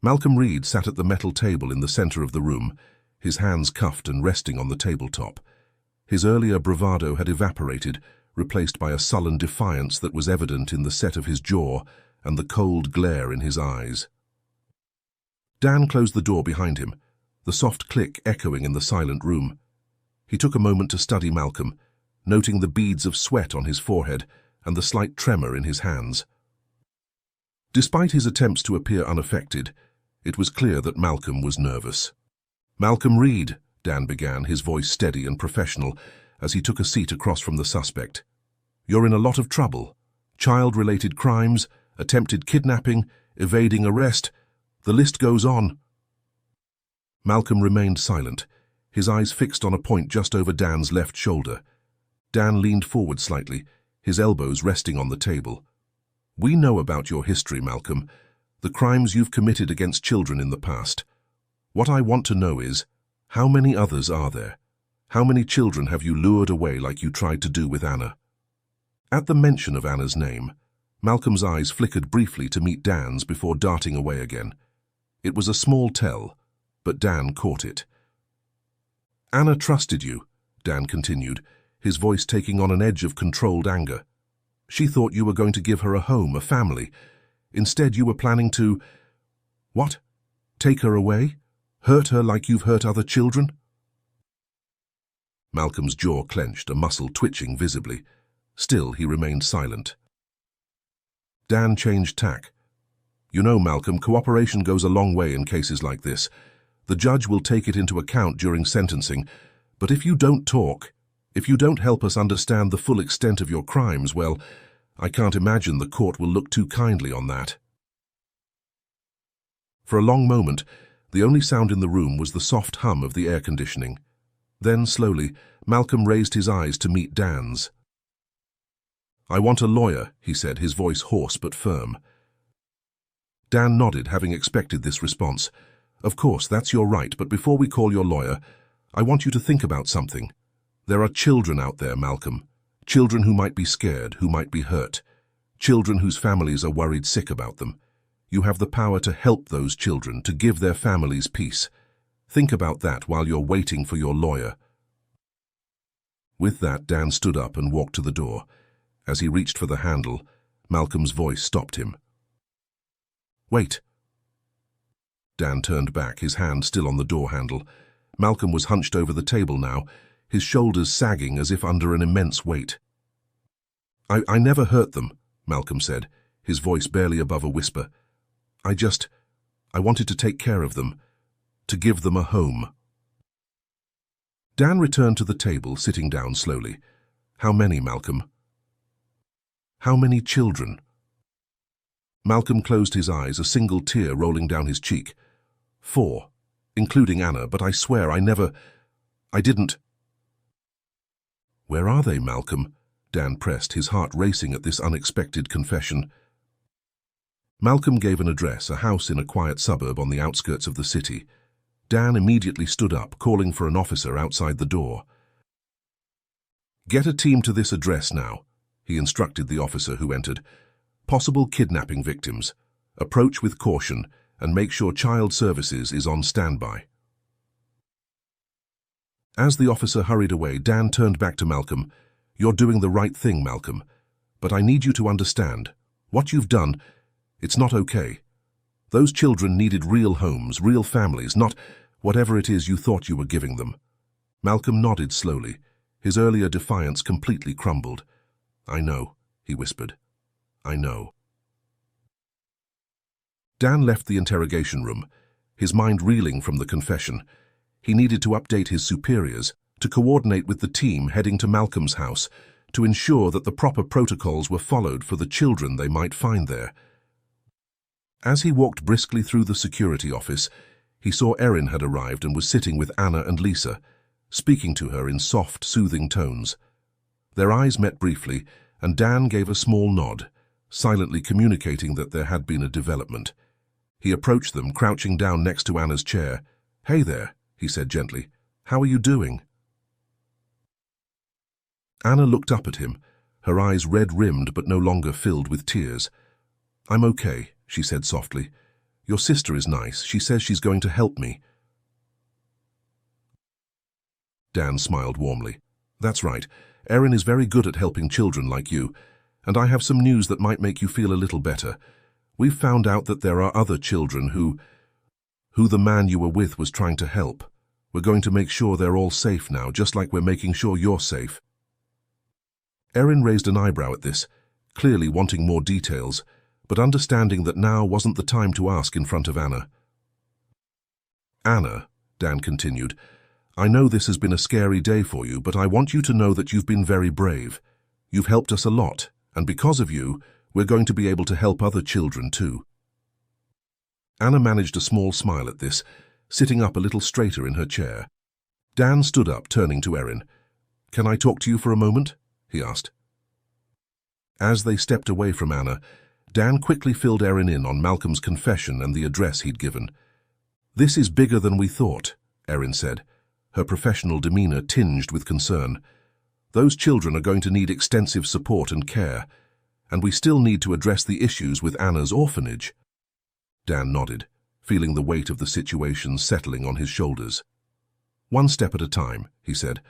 Malcolm Reed sat at the metal table in the centre of the room, his hands cuffed and resting on the tabletop. His earlier bravado had evaporated, replaced by a sullen defiance that was evident in the set of his jaw and the cold glare in his eyes. Dan closed the door behind him, the soft click echoing in the silent room. He took a moment to study Malcolm, noting the beads of sweat on his forehead and the slight tremor in his hands. Despite his attempts to appear unaffected, it was clear that Malcolm was nervous. "Malcolm Reed," Dan began, his voice steady and professional, as he took a seat across from the suspect. "You're in a lot of trouble. Child-related crimes, attempted kidnapping, evading arrest. The list goes on." Malcolm remained silent, his eyes fixed on a point just over Dan's left shoulder. Dan leaned forward slightly, his elbows resting on the table. "We know about your history, Malcolm, the crimes you've committed against children in the past. What I want to know is, how many others are there? How many children have you lured away like you tried to do with Anna?" At the mention of Anna's name, Malcolm's eyes flickered briefly to meet Dan's before darting away again. It was a small tell, but Dan caught it. "Anna trusted you," Dan continued, his voice taking on an edge of controlled anger. "She thought you were going to give her a home, a family. Instead, you were planning to... What? Take her away? Hurt her like you've hurt other children?" Malcolm's jaw clenched, a muscle twitching visibly. Still, he remained silent. Dan changed tack. "You know, Malcolm, cooperation goes a long way in cases like this. The judge will take it into account during sentencing, but if you don't talk, if you don't help us understand the full extent of your crimes, well, I can't imagine the court will look too kindly on that." For a long moment, the only sound in the room was the soft hum of the air conditioning. Then, slowly, Malcolm raised his eyes to meet Dan's. "I want a lawyer," he said, his voice hoarse but firm. Dan nodded, having expected this response. "Of course, that's your right, but before we call your lawyer, I want you to think about something. There are children out there, Malcolm. Children who might be scared, who might be hurt. Children whose families are worried sick about them. You have the power to help those children, to give their families peace. Think about that while you're waiting for your lawyer." With that, Dan stood up and walked to the door. As he reached for the handle, Malcolm's voice stopped him. "Wait." Dan turned back, his hand still on the door handle. Malcolm was hunched over the table now, his shoulders sagging as if under an immense weight. I never hurt them," Malcolm said, his voice barely above a whisper. I wanted to take care of them, to give them a home." Dan returned to the table, sitting down slowly. "How many, Malcolm?" How many children? Malcolm closed his eyes, a single tear rolling down his cheek. 4, including Anna, but I swear I didn't. Where are they, Malcolm? Dan pressed, his heart racing at this unexpected confession. Malcolm gave an address, a house in a quiet suburb on the outskirts of the city. Dan immediately stood up, calling for an officer outside the door. Get a team to this address now, he instructed the officer who entered. Possible kidnapping victims. Approach with caution and make sure Child Services is on standby. As the officer hurried away, Dan turned back to Malcolm. You're doing the right thing, Malcolm. But I need you to understand. What you've done, it's not okay. Those children needed real homes, real families, not whatever it is you thought you were giving them. Malcolm nodded slowly. His earlier defiance completely crumbled. I know, he whispered. I know. Dan left the interrogation room, his mind reeling from the confession. He needed to update his superiors, to coordinate with the team heading to Malcolm's house, to ensure that the proper protocols were followed for the children they might find there. As he walked briskly through the security office, he saw Erin had arrived and was sitting with Anna and Lisa, speaking to her in soft, soothing tones. Their eyes met briefly, and Dan gave a small nod, silently communicating that there had been a development. He approached them, crouching down next to Anna's chair. Hey there, he said gently. How are you doing? Anna looked up at him, her eyes red-rimmed but no longer filled with tears. I'm okay, she said softly. Your sister is nice. She says she's going to help me. Dan smiled warmly. That's right. Erin is very good at helping children like you, and I have some news that might make you feel a little better. We've found out that there are other children who the man you were with was trying to help. We're going to make sure they're all safe now, just like we're making sure you're safe. Erin raised an eyebrow at this, clearly wanting more details, but understanding that now wasn't the time to ask in front of Anna. Anna, Dan continued, I know this has been a scary day for you, but I want you to know that you've been very brave. You've helped us a lot, and because of you, we're going to be able to help other children too. Anna managed a small smile at this, sitting up a little straighter in her chair. Dan stood up, turning to Erin. Can I talk to you for a moment? He asked. As they stepped away from Anna, Dan quickly filled Erin in on Malcolm's confession and the address he'd given. This is bigger than we thought, Erin said, her professional demeanor tinged with concern. Those children are going to need extensive support and care, and we still need to address the issues with Anna's orphanage. Dan nodded, feeling the weight of the situation settling on his shoulders. One step at a time, he said.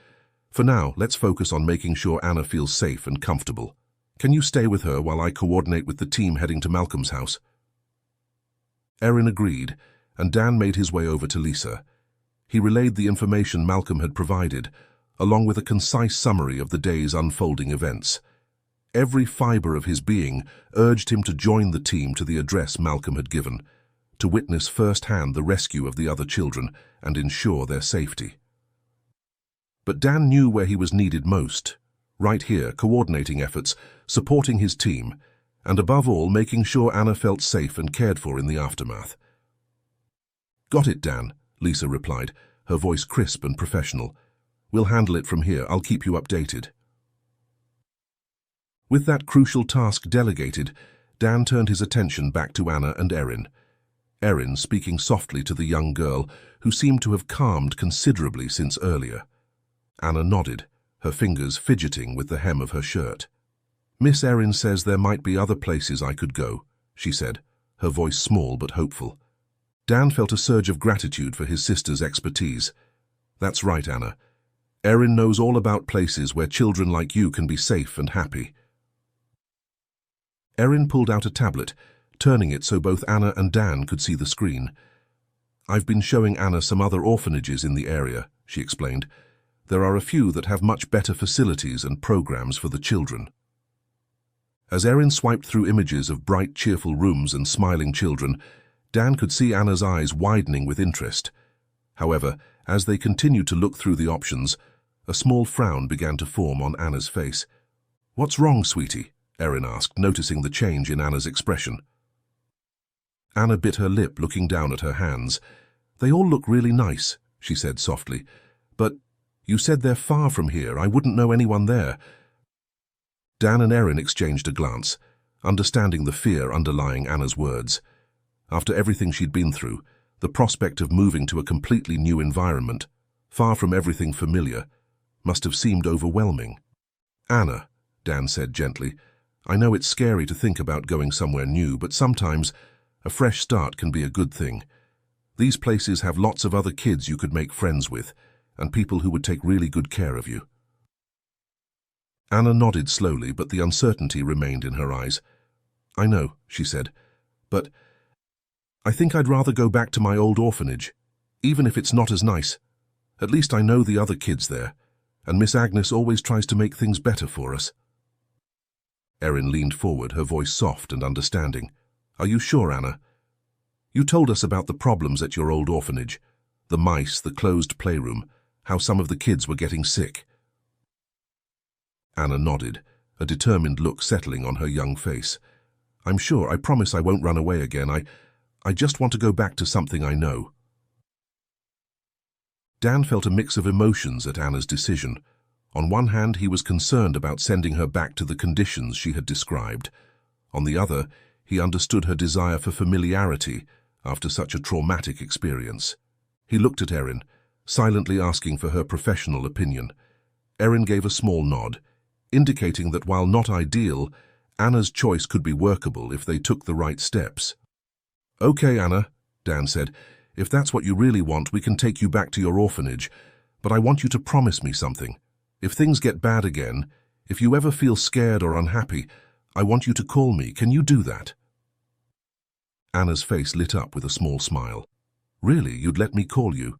For now, let's focus on making sure Anna feels safe and comfortable. Can you stay with her while I coordinate with the team heading to Malcolm's house? Erin agreed, and Dan made his way over to Lisa. He relayed the information Malcolm had provided, along with a concise summary of the day's unfolding events. Every fiber of his being urged him to join the team to the address Malcolm had given, to witness firsthand the rescue of the other children and ensure their safety. But Dan knew where he was needed most, right here, coordinating efforts, supporting his team, and above all, making sure Anna felt safe and cared for in the aftermath. Got it, Dan, Lisa replied, her voice crisp and professional. We'll handle it from here. I'll keep you updated. With that crucial task delegated, Dan turned his attention back to Anna and Erin. Erin speaking softly to the young girl, who seemed to have calmed considerably since earlier. Anna nodded, her fingers fidgeting with the hem of her shirt. Miss Erin says there might be other places I could go, she said, her voice small but hopeful. Dan felt a surge of gratitude for his sister's expertise. That's right, Anna. Erin knows all about places where children like you can be safe and happy. Erin pulled out a tablet, turning it so both Anna and Dan could see the screen. I've been showing Anna some other orphanages in the area, she explained. There are a few that have much better facilities and programs for the children. As Erin swiped through images of bright, cheerful rooms and smiling children, Dan could see Anna's eyes widening with interest. However, as they continued to look through the options, a small frown began to form on Anna's face. What's wrong, sweetie? Erin asked, noticing the change in Anna's expression. Anna bit her lip, looking down at her hands. "They all look really nice," she said softly. "But you said they're far from here. I wouldn't know anyone there." Dan and Erin exchanged a glance, understanding the fear underlying Anna's words. After everything she'd been through, the prospect of moving to a completely new environment, far from everything familiar, must have seemed overwhelming. "Anna," Dan said gently, "I know it's scary to think about going somewhere new, but sometimes a fresh start can be a good thing. These places have lots of other kids you could make friends with, and people who would take really good care of you." Anna nodded slowly, but the uncertainty remained in her eyes. "I know," she said, "but I think I'd rather go back to my old orphanage, even if it's not as nice. At least I know the other kids there, and Miss Agnes always tries to make things better for us." Erin leaned forward, her voice soft and understanding. "Are you sure, Anna? You told us about the problems at your old orphanage, the mice, the closed playroom, how some of the kids were getting sick." Anna nodded, a determined look settling on her young face. "I'm sure. I promise I won't run away again. I just want to go back to something I know." Dan felt a mix of emotions at Anna's decision. On one hand, he was concerned about sending her back to the conditions she had described. On the other, he understood her desire for familiarity after such a traumatic experience. He looked at Erin, silently asking for her professional opinion. Erin gave a small nod, indicating that while not ideal, Anna's choice could be workable if they took the right steps. "Okay, Anna," Dan said, "if that's what you really want, we can take you back to your orphanage. But I want you to promise me something. If things get bad again, if you ever feel scared or unhappy, I want you to call me. Can you do that?" Anna's face lit up with a small smile. "Really, you'd let me call you?"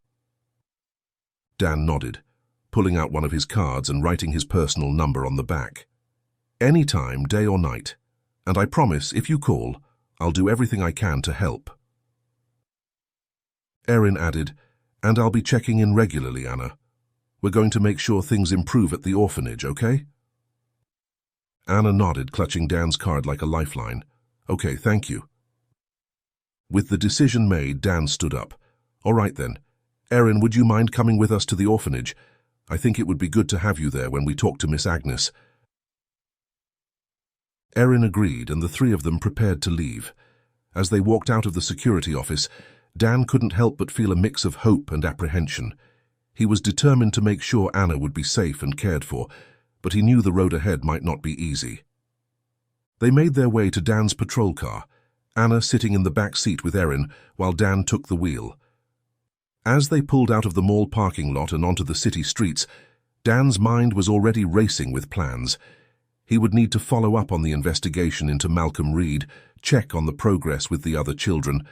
Dan nodded, pulling out one of his cards and writing his personal number on the back. "Any time, day or night. And I promise, if you call, I'll do everything I can to help." Erin added, "And I'll be checking in regularly, Anna. We're going to make sure things improve at the orphanage, okay?" Anna nodded, clutching Dan's card like a lifeline. "Okay, thank you." With the decision made, Dan stood up. "All right then. Erin, would you mind coming with us to the orphanage? I think it would be good to have you there when we talk to Miss Agnes." Erin agreed, and the three of them prepared to leave. As they walked out of the security office, Dan couldn't help but feel a mix of hope and apprehension. He was determined to make sure Anna would be safe and cared for, but he knew the road ahead might not be easy. They made their way to Dan's patrol car, Anna sitting in the back seat with Erin while Dan took the wheel. As they pulled out of the mall parking lot and onto the city streets, Dan's mind was already racing with plans. He would need to follow up on the investigation into Malcolm Reed, check on the progress with the other children,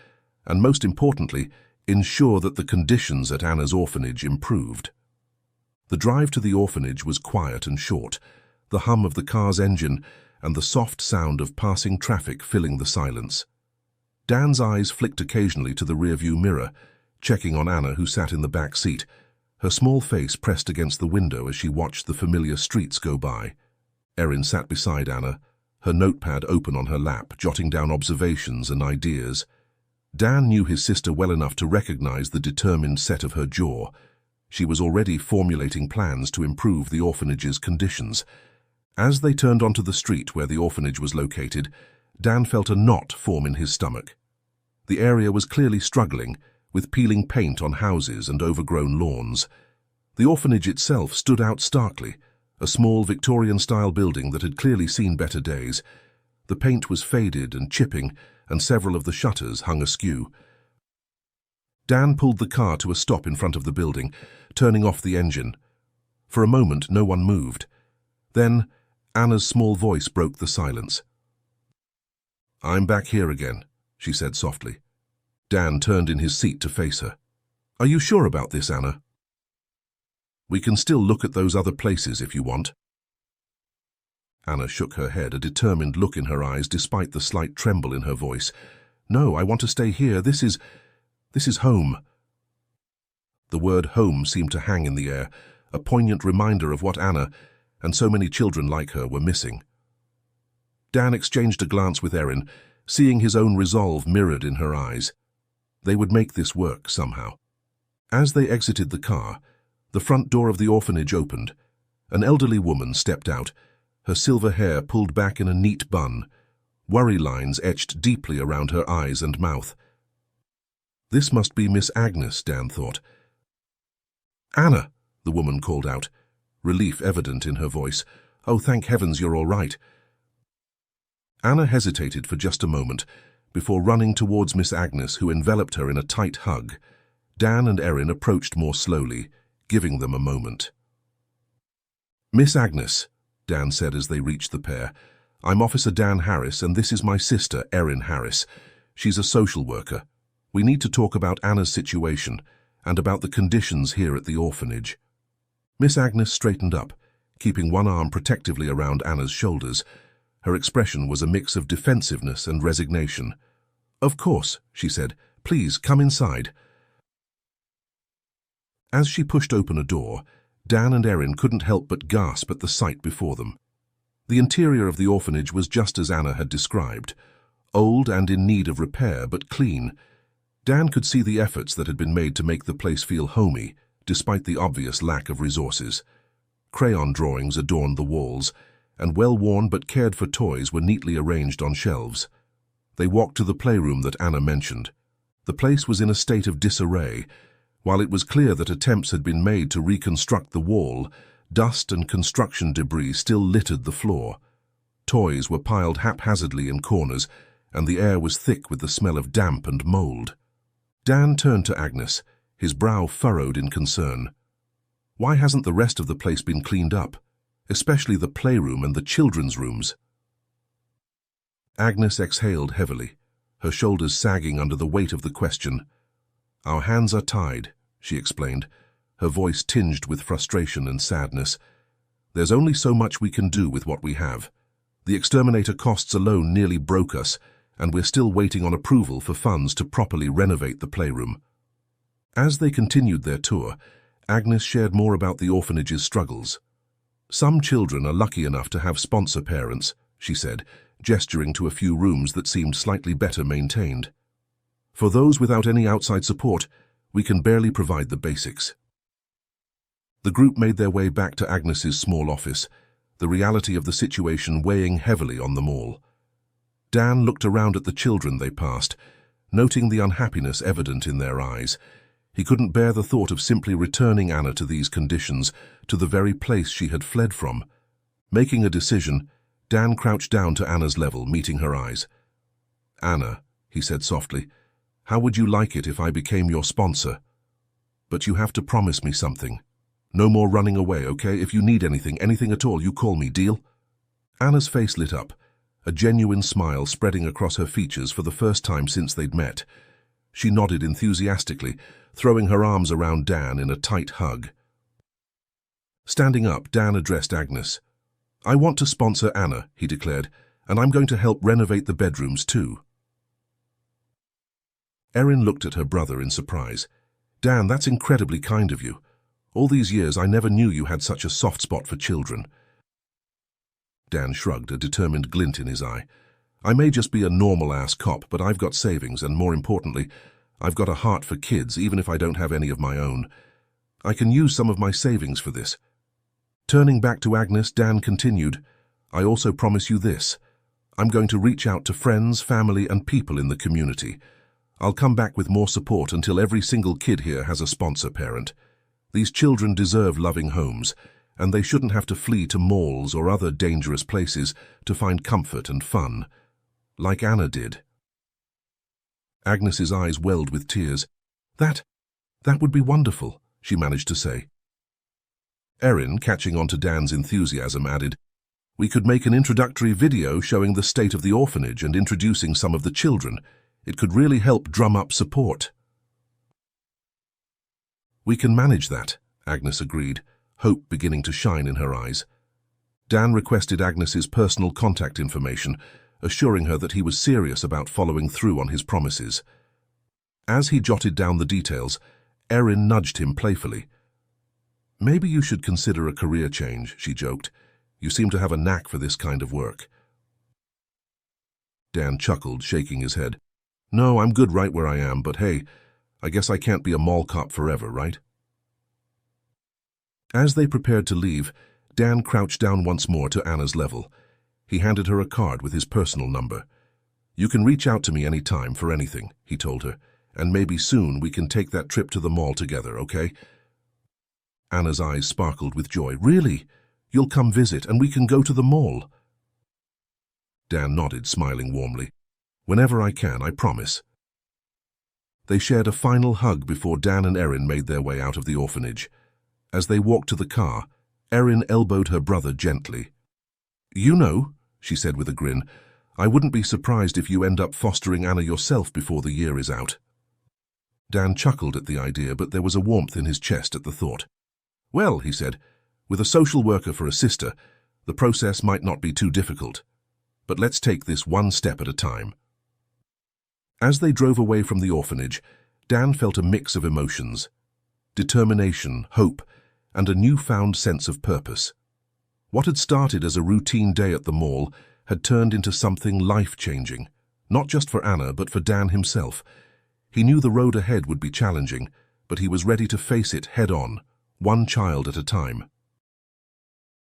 and most importantly, ensure that the conditions at Anna's orphanage improved. The drive to the orphanage was quiet and short, the hum of the car's engine and the soft sound of passing traffic filling the silence. Dan's eyes flicked occasionally to the rearview mirror, checking on Anna, who sat in the back seat, her small face pressed against the window as she watched the familiar streets go by. Erin sat beside Anna, her notepad open on her lap, jotting down observations and ideas. Dan knew his sister well enough to recognize the determined set of her jaw. She was already formulating plans to improve the orphanage's conditions. As they turned onto the street where the orphanage was located, Dan felt a knot form in his stomach. The area was clearly struggling, with peeling paint on houses and overgrown lawns. The orphanage itself stood out starkly, a small Victorian-style building that had clearly seen better days. The paint was faded and chipping, and several of the shutters hung askew. Dan pulled the car to a stop in front of the building, turning off the engine. For a moment, no one moved. Then, Anna's small voice broke the silence. "I'm back here again," she said softly. Dan turned in his seat to face her. "Are you sure about this, Anna? We can still look at those other places if you want." Anna shook her head, a determined look in her eyes despite the slight tremble in her voice. "No, I want to stay here. This is home." The word home seemed to hang in the air, a poignant reminder of what Anna, and so many children like her, were missing. Dan exchanged a glance with Erin, seeing his own resolve mirrored in her eyes. They would make this work somehow. As they exited the car, the front door of the orphanage opened. An elderly woman stepped out, her silver hair pulled back in a neat bun, worry lines etched deeply around her eyes and mouth. This must be Miss Agnes, Dan thought. "Anna," the woman called out, relief evident in her voice. "Oh, thank heavens you're all right." Anna hesitated for just a moment before running towards Miss Agnes, who enveloped her in a tight hug. Dan and Erin approached more slowly, giving them a moment. "Miss Agnes," Dan said as they reached the pair, "I'm Officer Dan Harris, and this is my sister, Erin Harris. She's a social worker. We need to talk about Anna's situation and about the conditions here at the orphanage." Miss Agnes straightened up, keeping one arm protectively around Anna's shoulders. Her expression was a mix of defensiveness and resignation. "Of course," she said. "Please, come inside." As she pushed open a door, Dan and Erin couldn't help but gasp at the sight before them. The interior of the orphanage was just as Anna had described, old and in need of repair, but clean. Dan could see the efforts that had been made to make the place feel homey, despite the obvious lack of resources. Crayon drawings adorned the walls, and well-worn but cared-for toys were neatly arranged on shelves. They walked to the playroom that Anna mentioned. The place was in a state of disarray. While it was clear that attempts had been made to reconstruct the wall, dust and construction debris still littered the floor. Toys were piled haphazardly in corners, and the air was thick with the smell of damp and mold. Dan turned to Agnes, his brow furrowed in concern. Why hasn't the rest of the place been cleaned up, especially the playroom and the children's rooms? Agnes exhaled heavily, her shoulders sagging under the weight of the question. "Our hands are tied," she explained, her voice tinged with frustration and sadness. "There's only so much we can do with what we have. The exterminator costs alone nearly broke us, and we're still waiting on approval for funds to properly renovate the playroom." As they continued their tour, Agnes shared more about the orphanage's struggles. "Some children are lucky enough to have sponsor parents," she said, gesturing to a few rooms that seemed slightly better maintained. "For those without any outside support, we can barely provide the basics." The group made their way back to Agnes's small office, the reality of the situation weighing heavily on them all. Dan looked around at the children they passed, noting the unhappiness evident in their eyes. He couldn't bear the thought of simply returning Anna to these conditions, to the very place she had fled from. Making a decision, Dan crouched down to Anna's level, meeting her eyes. "Anna," he said softly, "how would you like it if I became your sponsor? But you have to promise me something. No more running away, okay? If you need anything at all, you call me, deal?" Anna's face lit up, a genuine smile spreading across her features for the first time since they'd met. She nodded enthusiastically, throwing her arms around Dan in a tight hug. Standing up, Dan addressed Agnes. "I want to sponsor Anna," he declared, "and I'm going to help renovate the bedrooms too." Erin looked at her brother in surprise. "Dan, that's incredibly kind of you. All these years I never knew you had such a soft spot for children." Dan shrugged, a determined glint in his eye. "I may just be a normal-ass cop, but I've got savings, and more importantly, I've got a heart for kids, even if I don't have any of my own. I can use some of my savings for this." Turning back to Agnes, Dan continued, "I also promise you this. I'm going to reach out to friends, family, and people in the community. I'll come back with more support until every single kid here has a sponsor parent. These children deserve loving homes, and they shouldn't have to flee to malls or other dangerous places to find comfort and fun, like Anna did." Agnes's eyes welled with tears. That would be wonderful," she managed to say. Erin, catching on to Dan's enthusiasm, added, "We could make an introductory video showing the state of the orphanage and introducing some of the children. It could really help drum up support." "We can manage that," Agnes agreed, hope beginning to shine in her eyes. Dan requested Agnes's personal contact information, assuring her that he was serious about following through on his promises. As he jotted down the details, Erin nudged him playfully. "Maybe you should consider a career change," she joked. "You seem to have a knack for this kind of work." Dan chuckled, shaking his head. No, I'm good right where I am, but hey, I guess I can't be a mall cop forever, right? As they prepared to leave, Dan crouched down once more to Anna's level. He handed her a card with his personal number. You can reach out to me any time for anything, he told her, and maybe soon we can take that trip to the mall together, okay? Anna's eyes sparkled with joy. Really? You'll come visit and we can go to the mall? Dan nodded, smiling warmly. Whenever I can, I promise. They shared a final hug before Dan and Erin made their way out of the orphanage. As they walked to the car, Erin elbowed her brother gently. You know, she said with a grin, I wouldn't be surprised if you end up fostering Anna yourself before the year is out. Dan chuckled at the idea, but there was a warmth in his chest at the thought. Well, he said, with a social worker for a sister, the process might not be too difficult. But let's take this one step at a time. As they drove away from the orphanage, Dan felt a mix of emotions. Determination, hope, and a newfound sense of purpose. What had started as a routine day at the mall had turned into something life-changing, not just for Anna, but for Dan himself. He knew the road ahead would be challenging, but he was ready to face it head-on, one child at a time.